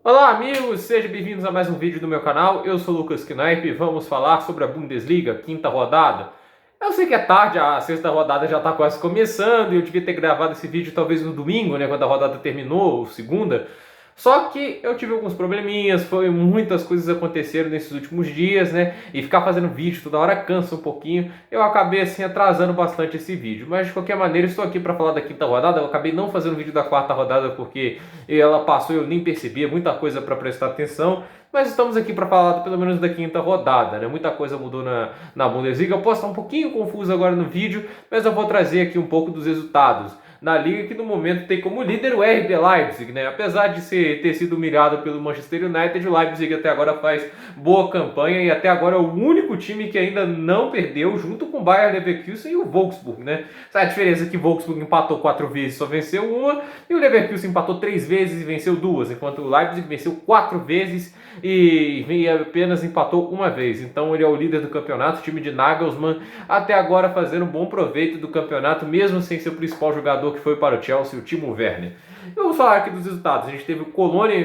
Olá amigos, sejam bem-vindos a mais um vídeo do meu canal. Eu sou o Lucas Knaip e vamos falar sobre a Bundesliga, quinta rodada. Eu sei que é tarde, a sexta rodada já está quase começando e eu devia ter gravado esse vídeo talvez no domingo, né, quando a rodada terminou, ou segunda. Só que eu tive alguns probleminhas, muitas coisas aconteceram nesses últimos dias, né? E ficar fazendo vídeo toda hora cansa um pouquinho. Eu acabei assim atrasando bastante esse vídeo. Mas de qualquer maneira, estou aqui para falar da quinta rodada. Eu acabei não fazendo vídeo da quarta rodada porque ela passou e eu nem percebi, muita coisa para prestar atenção. Mas estamos aqui para falar pelo menos da quinta rodada, né? Muita coisa mudou na Bundesliga. Eu posso estar um pouquinho confuso agora no vídeo, mas eu vou trazer aqui um pouco dos resultados na liga, que no momento tem como líder o RB Leipzig, né? Apesar de ter sido humilhado pelo Manchester United, o Leipzig até agora faz boa campanha e até agora é o único time que ainda não perdeu, junto com o Bayer Leverkusen e o Wolfsburg, né? A diferença é que o Wolfsburg empatou 4 vezes e só venceu uma, e o Leverkusen empatou 3 vezes e venceu 2, enquanto o Leipzig venceu 4 vezes e apenas empatou uma vez. Então ele é o líder do campeonato, o time de Nagelsmann até agora fazendo um bom proveito do campeonato, mesmo sem seu principal jogador que foi para o Chelsea, o Timo Werner. Vamos falar aqui dos resultados. A gente teve o Colônia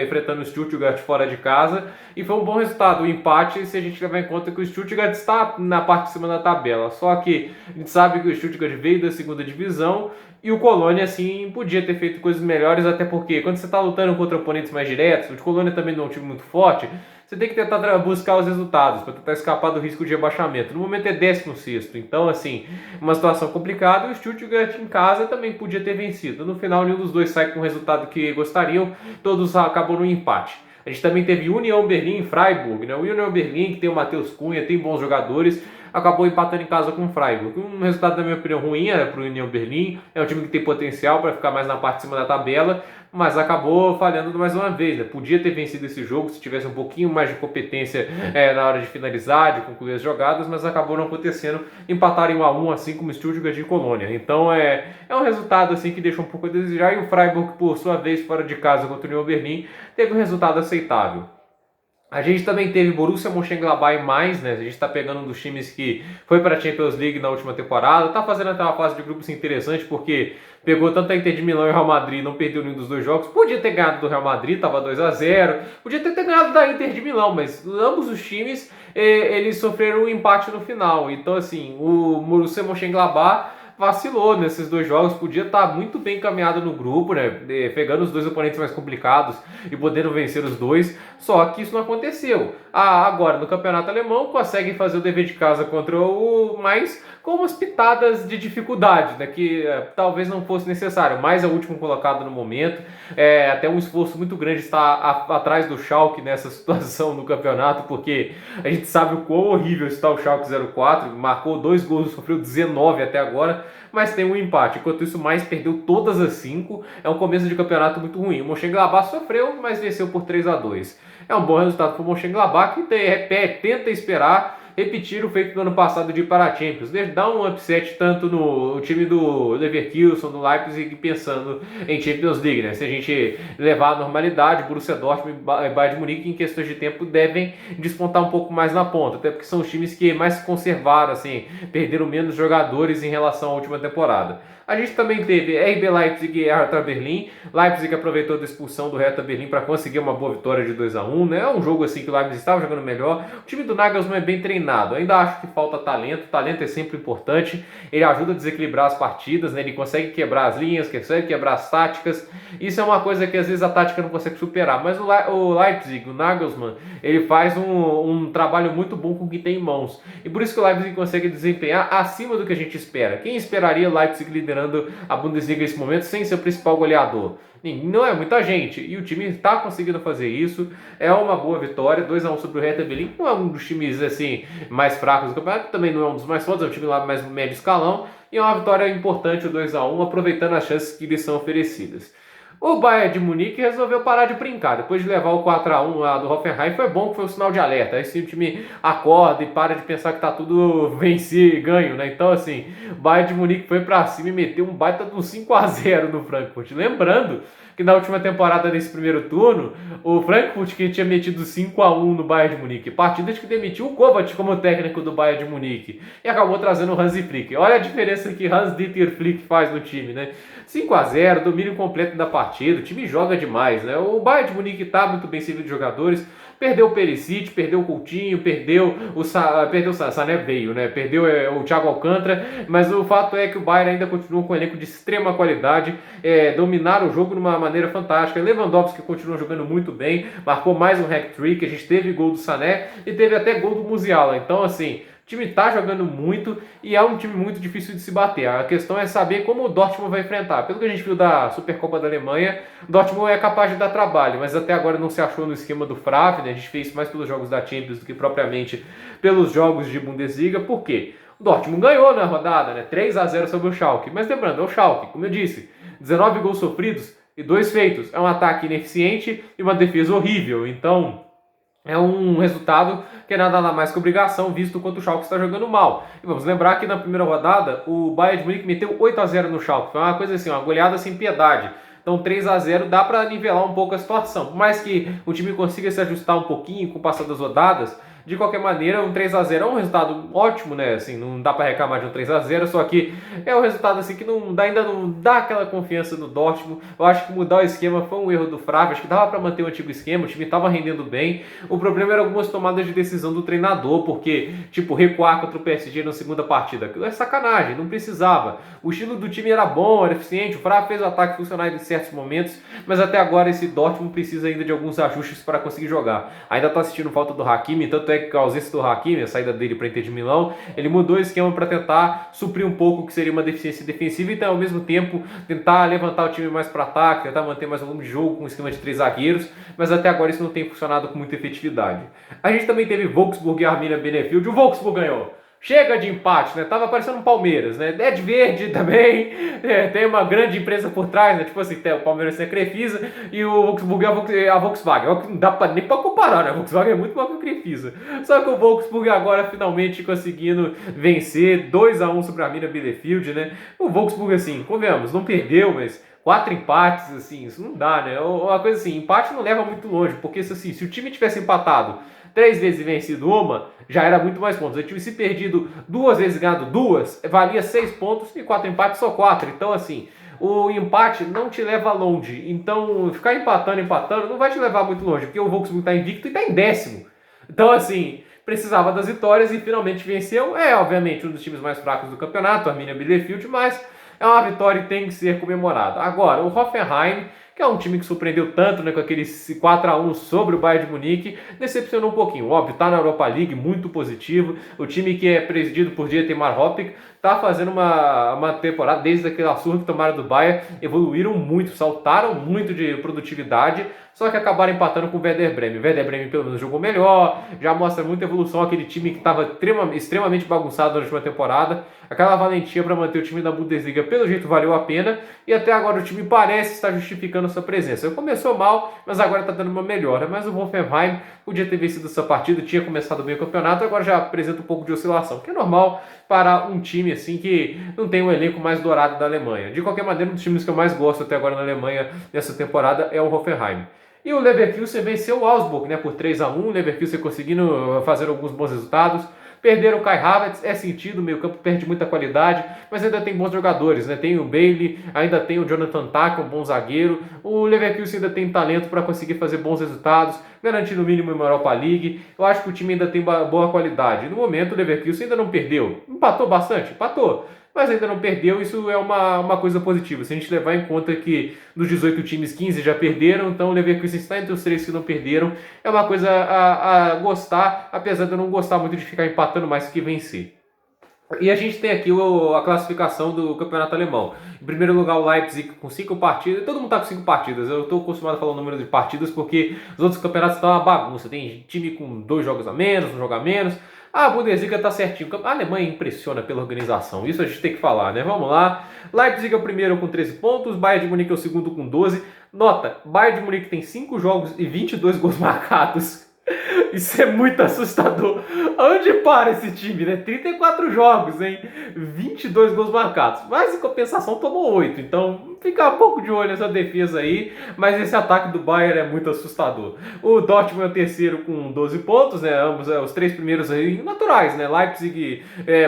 enfrentando o Stuttgart fora de casa e foi um bom resultado, o empate, se a gente levar em conta que o Stuttgart está na parte de cima da tabela. Só que a gente sabe que o Stuttgart veio da segunda divisão e o Colônia, assim, podia ter feito coisas melhores, até porque quando você está lutando contra oponentes mais diretos, o Colônia também não é um time muito forte, você tem que tentar buscar os resultados para tentar escapar do risco de rebaixamento. No momento é 16º, então assim, uma situação complicada. O Stuttgart em casa também podia ter vencido. No final, nenhum dos dois sai com o resultado que gostariam, todos acabam no empate. A gente também teve União Berlim e Freiburg, né? O União Berlim, que tem o Matheus Cunha, tem bons jogadores, acabou empatando em casa com o Freiburg. Um resultado, na minha opinião, ruim para o União Berlim. É um time que tem potencial para ficar mais na parte de cima da tabela, mas acabou falhando mais uma vez, né? Podia ter vencido esse jogo se tivesse um pouquinho mais de competência na hora de finalizar, de concluir as jogadas, mas acabou não acontecendo. Empataram em 1-1, assim como o Stuttgart e Colônia. Então é um resultado assim que deixa um pouco a desejar, e o Freiburg, por sua vez, fora de casa contra o União Berlim, teve um resultado aceitável. A gente também teve Borussia Mönchengladbach e mais, né? A gente está pegando um dos times que foi para a Champions League na última temporada, tá fazendo até uma fase de grupos interessante, porque pegou tanto a Inter de Milão e o Real Madrid, não perdeu nenhum dos dois jogos. Podia ter ganhado do Real Madrid, tava 2-0, podia ter ganhado da Inter de Milão, mas ambos os times eles sofreram um empate no final. Então assim, o Borussia Mönchengladbach vacilou nesses dois jogos, podia estar muito bem encaminhado no grupo, né? Pegando os dois oponentes mais complicados e podendo vencer os dois, só que isso não aconteceu. Agora, no campeonato alemão, conseguem fazer o dever de casa contra o mais com umas pitadas de dificuldade, né? Que talvez não fosse necessário, mas é o último colocado no momento, até um esforço muito grande estar atrás do Schalke nessa situação no campeonato, porque a gente sabe o quão horrível está o Schalke 04, marcou 2 gols, sofreu 19 até agora, mas tem um empate. Enquanto isso, mais perdeu todas as 5. É um começo de campeonato muito ruim. O Mönchengladbach sofreu, mas venceu por 3-2. É um bom resultado para o Mönchengladbach, que tenta esperar repetir o feito do ano passado de ir para a Champions. Dá um upset tanto no time do Leverkusen, do Leipzig, pensando em Champions League, né? Se a gente levar a normalidade, Borussia Dortmund e Bayern de Munique, em questões de tempo, devem despontar um pouco mais na ponta, até porque são os times que mais se conservaram, assim, perderam menos jogadores em relação à última temporada. A gente também teve RB Leipzig e Hertha Berlim. Leipzig aproveitou da expulsão do Hertha Berlim para conseguir uma boa vitória de 2-1, né? É um jogo assim que o Leipzig estava jogando melhor. O time do Nagelsmann é bem treinado. Ainda acho que falta talento. Talento é sempre importante. Ele ajuda a desequilibrar as partidas, né? Ele consegue quebrar as linhas, consegue quebrar as táticas. Isso é uma coisa que às vezes a tática não consegue superar. Mas o Leipzig, o Nagelsmann, ele faz um trabalho muito bom com o que tem em mãos. E por isso que o Leipzig consegue desempenhar acima do que a gente espera. Quem esperaria o Leipzig liderando a Bundesliga nesse momento sem seu principal goleador? Não é muita gente, e o time está conseguindo fazer isso. É uma boa vitória, 2-1 sobre o Hertha Berlim. Não é um dos times assim mais fracos do campeonato, também não é um dos mais fortes, é um time lá mais médio escalão, e é uma vitória importante, o 2-1, aproveitando as chances que lhes são oferecidas. O Bayern de Munique resolveu parar de brincar. Depois de levar o 4-1 lá do Hoffenheim, foi bom que foi um sinal de alerta. Aí sim o time acorda e para de pensar que tá tudo vencido e ganho, né? Então assim, o Bayern de Munique foi pra cima e meteu um baita de um 5-0 no Frankfurt. Lembrando que na última temporada, nesse primeiro turno, o Frankfurt que tinha metido 5-1 no Bayern de Munique. Partidas que demitiu o Kovac como técnico do Bayern de Munique. E acabou trazendo o Hansi Flick. Olha a diferença que Hans-Dieter Flick faz no time, né? 5-0, domínio completo da partida, o time joga demais, né? O Bayern de Munique tá muito bem servido de jogadores, perdeu o Perisic, perdeu o Coutinho, perdeu o Sané veio, né? Perdeu o Thiago Alcântara, mas o fato é que o Bayern ainda continua com um elenco de extrema qualidade, dominaram o jogo de uma maneira fantástica. Lewandowski continua jogando muito bem, marcou mais um hat-trick, a gente teve gol do Sané e teve até gol do Musiala. Então, assim, o time está jogando muito e é um time muito difícil de se bater. A questão é saber como o Dortmund vai enfrentar. Pelo que a gente viu da Supercopa da Alemanha, o Dortmund é capaz de dar trabalho, mas até agora não se achou no esquema do Favre, né? A gente fez isso mais pelos jogos da Champions do que propriamente pelos jogos de Bundesliga. Por quê? O Dortmund ganhou na rodada, né? 3-0 sobre o Schalke. Mas lembrando, é o Schalke, como eu disse, 19 gols sofridos e 2 feitos. É um ataque ineficiente e uma defesa horrível. Então, é um resultado que é nada mais que obrigação, visto quanto o Schalke está jogando mal. E vamos lembrar que na primeira rodada, o Bayern de Munique meteu 8-0 no Schalke. Foi uma coisa assim, uma goleada sem piedade. Então 3-0 dá para nivelar um pouco a situação. Por mais que o time consiga se ajustar um pouquinho com o passar das rodadas, de qualquer maneira, um 3-0 é um resultado ótimo, né? Assim, não dá para reclamar de um 3-0, só que é um resultado assim que ainda não dá aquela confiança no Dortmund. Eu acho que mudar o esquema foi um erro do Favre, acho que dava para manter o antigo esquema, o time estava rendendo bem. O problema era algumas tomadas de decisão do treinador, porque, tipo, recuar contra o PSG na segunda partida, aquilo é sacanagem, não precisava. O estilo do time era bom, era eficiente, o Favre fez o ataque funcionar em certos momentos, mas até agora esse Dortmund precisa ainda de alguns ajustes para conseguir jogar. Ainda está assistindo falta do Hakimi, tanto é que a ausência do Hakimi, a saída dele para a Inter de Milão, ele mudou o esquema para tentar suprir um pouco o que seria uma deficiência defensiva e então, ao mesmo tempo tentar levantar o time mais para ataque, tentar manter mais volume de jogo com um esquema de 3 zagueiros, mas até agora isso não tem funcionado com muita efetividade. A gente também teve Wolfsburg e Arminia Bielefeld, o Wolfsburg ganhou. Chega de empate, né? Tava parecendo um Palmeiras, né? É de verde também, tem uma grande empresa por trás, né? Tipo assim, o Palmeiras tem a Crefisa e o Wolfsburg é a Volkswagen. Não dá nem pra comparar, né? A Volkswagen é muito maior que a Crefisa. Só que o Wolfsburg agora finalmente conseguindo vencer 2-1 sobre a Arminia Bielefeld, né? O Wolfsburg, assim, convenhamos, não perdeu, mas 4 empates, assim, isso não dá, né? Uma coisa assim, empate não leva muito longe, porque assim, se o time tivesse empatado 3 vezes e vencido uma, já era muito mais pontos. Se tivesse perdido 2 vezes e ganhado 2, valia 6 pontos e 4 empates só 4. Então, assim, o empate não te leva longe. Então, ficar empatando não vai te levar muito longe, porque o Wolfsburg está invicto e está em 10º. Então, assim, precisava das vitórias e finalmente venceu. É, obviamente, um dos times mais fracos do campeonato, a Arminia Bielefeld, mas é uma vitória e tem que ser comemorada. Agora, o Hoffenheim, que é um time que surpreendeu tanto, né, com aquele 4-1 sobre o Bayern de Munique, decepcionou um pouquinho. Óbvio, está na Europa League, muito positivo. O time que é presidido por Dieter Hoppig está fazendo uma temporada, desde aquela surra que tomaram do Bayern, evoluíram muito, saltaram muito de produtividade, só que acabaram empatando com o Werder Bremen. O Werder Bremen pelo menos jogou melhor, já mostra muita evolução, aquele time que estava extremamente bagunçado na última temporada. Aquela valentia para manter o time da Bundesliga pelo jeito valeu a pena, e até agora o time parece estar justificando sua presença. Começou mal, mas agora está dando uma melhora. Mas o Hoffenheim podia ter vencido essa partida, tinha começado bem o campeonato, agora já apresenta um pouco de oscilação, que é normal para um time assim que não tem o elenco mais dourado da Alemanha. De qualquer maneira, um dos times que eu mais gosto até agora na Alemanha nessa temporada é o Hoffenheim. E o Leverkusen venceu o Augsburg, né, por 3-1, o Leverkusen conseguindo fazer alguns bons resultados. Perderam o Kai Havertz, é sentido, o meio campo perde muita qualidade, mas ainda tem bons jogadores, né? Tem o Bailey, ainda tem o Jonathan Tah, que é um bom zagueiro. O Leverkusen ainda tem talento para conseguir fazer bons resultados, garantir no mínimo uma Europa League. Eu acho que o time ainda tem boa qualidade. No momento, o Leverkusen ainda não perdeu. Empatou bastante? Empatou. Mas ainda não perdeu, isso é uma coisa positiva. Se a gente levar em conta que dos 18 times, 15 já perderam, então o Leverkusen está entre os 3 que não perderam. É uma coisa a gostar, apesar de eu não gostar muito de ficar empatando mais que vencer. E a gente tem aqui a classificação do campeonato alemão. Em primeiro lugar, o Leipzig com 5 partidas. Todo mundo está com 5 partidas. Eu estou acostumado a falar o número de partidas porque os outros campeonatos estão uma bagunça. Tem time com 2 jogos a menos, um jogo a menos. A Bundesliga tá certinho. A Alemanha impressiona pela organização. Isso a gente tem que falar, né? Vamos lá. Leipzig é o primeiro com 13 pontos. Bayern de Munique é o segundo com 12. Nota, Bayern de Munique tem 5 jogos e 22 gols marcados. Isso é muito assustador. Onde para esse time, né? 34 jogos, hein? 22 gols marcados. Mas em compensação tomou 8. Então ficar um pouco de olho nessa defesa aí, mas esse ataque do Bayern é muito assustador. O Dortmund é o terceiro com 12 pontos, né? Ambos os três primeiros aí naturais, né? Leipzig,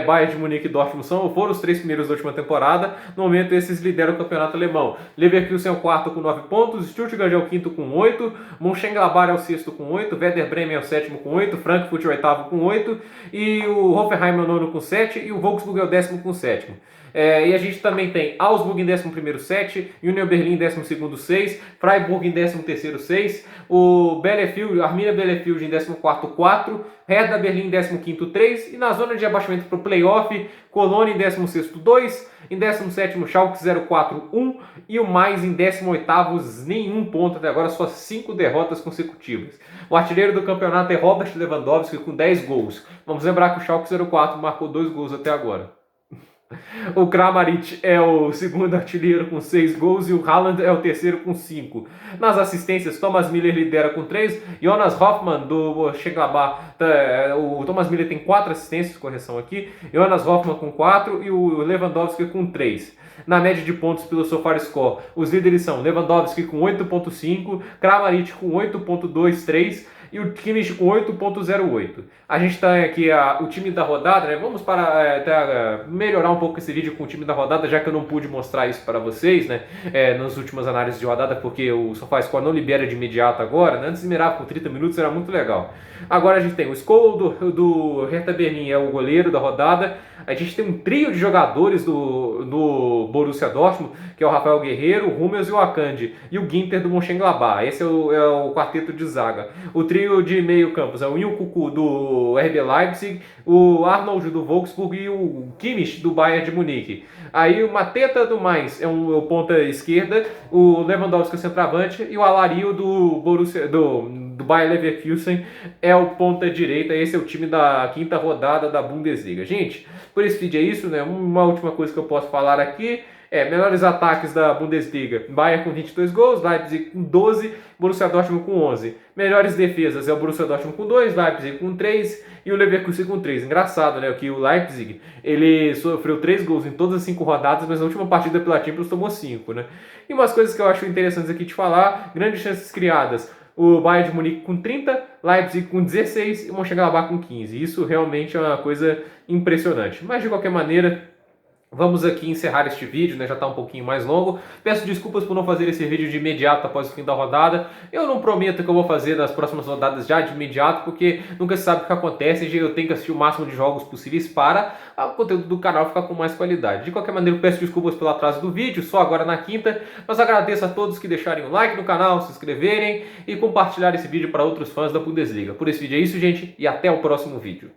Bayern de Munique e Dortmund foram os três primeiros da última temporada. No momento, esses lideram o campeonato alemão. Leverkusen é o quarto com 9 pontos, Stuttgart é o quinto com 8, Mönchengladbach é o sexto com 8, Werder Bremen é o sétimo com 8, Frankfurt é o oitavo com 8, e o Hoffenheim é o nono com 7, e o Wolfsburg é o décimo com 7. E a gente também tem Augsburg em 11º, 7, Union Berlin em 12º, 6, Freiburg em 13º, 6, o Bielefeld, Arminia Bielefeld em 14º, 4, Hertha Berlim em 15º, 3, e na zona de abaixamento para o playoff, Colônia em 16º, 2, em 17º, Schalke 04, 1, e o mais em 18º, nenhum ponto até agora, só 5 derrotas consecutivas. O artilheiro do campeonato é Robert Lewandowski com 10 gols. Vamos lembrar que o Schalke 04 marcou 2 gols até agora. O Kramaric é o segundo artilheiro com 6 gols e o Haaland é o terceiro com 5. Nas assistências, Thomas Müller lidera com 3, Jonas Hoffmann do Mönchengladbach, o Thomas Müller tem 4 assistências, correção aqui, Jonas Hoffmann com 4 e o Lewandowski com 3. Na média de pontos pelo SofaScore, os líderes são Lewandowski com 8.5, Kramaric com 8.23 e o Kimmich com 8.08. A gente está aqui, o time da rodada, né? Vamos para melhorar um pouco esse vídeo com o time da rodada, já que eu não pude mostrar isso para vocês, né? Nas últimas análises de rodada, porque o SofaScore não libera de imediato agora, né? Antes liberava por 30 minutos, era muito legal. Agora a gente tem o Skol do Hertha Berlim, é o goleiro da rodada. A gente tem um trio de jogadores do Borussia Dortmund, que é o Rafael Guerreiro, o Hummels e o Akanji, e o Ginter do Mönchengladbach. Esse é o quarteto de zaga. O trio de meio campos é o Nkunku do RB Leipzig, o Arnold do Wolfsburg e o Kimmich do Bayern de Munique. Aí o Mateta do Mainz é o ponta esquerda, o Lewandowski é o centroavante e o Alario do Borussia, do Bayer Leverkusen é o ponta direita. Esse é o time da quinta rodada da Bundesliga. Gente, por esse vídeo é isso, né? Uma última coisa que eu posso falar aqui melhores ataques da Bundesliga: Bayern com 22 gols, Leipzig com 12, Borussia Dortmund com 11. Melhores defesas é o Borussia Dortmund com 2, Leipzig com 3 e o Leverkusen com 3. Engraçado, né? Que o Leipzig, ele sofreu 3 gols em todas as 5 rodadas, mas na última partida pela Champions tomou 5, né? E umas coisas que eu acho interessantes aqui de falar: grandes chances criadas, o Bayern de Munique com 30, Leipzig com 16 e o Mönchengladbach com 15. Isso realmente é uma coisa impressionante. Mas de qualquer maneira, vamos aqui encerrar este vídeo, né? Já está um pouquinho mais longo. Peço desculpas por não fazer esse vídeo de imediato após o fim da rodada. Eu não prometo que eu vou fazer nas próximas rodadas já de imediato, porque nunca se sabe o que acontece e eu tenho que assistir o máximo de jogos possíveis para o conteúdo do canal ficar com mais qualidade. De qualquer maneira, eu peço desculpas pelo atraso do vídeo, só agora na quinta. Mas agradeço a todos que deixarem um like no canal, se inscreverem e compartilhar esse vídeo para outros fãs da Bundesliga. Por esse vídeo é isso, gente, e até o próximo vídeo.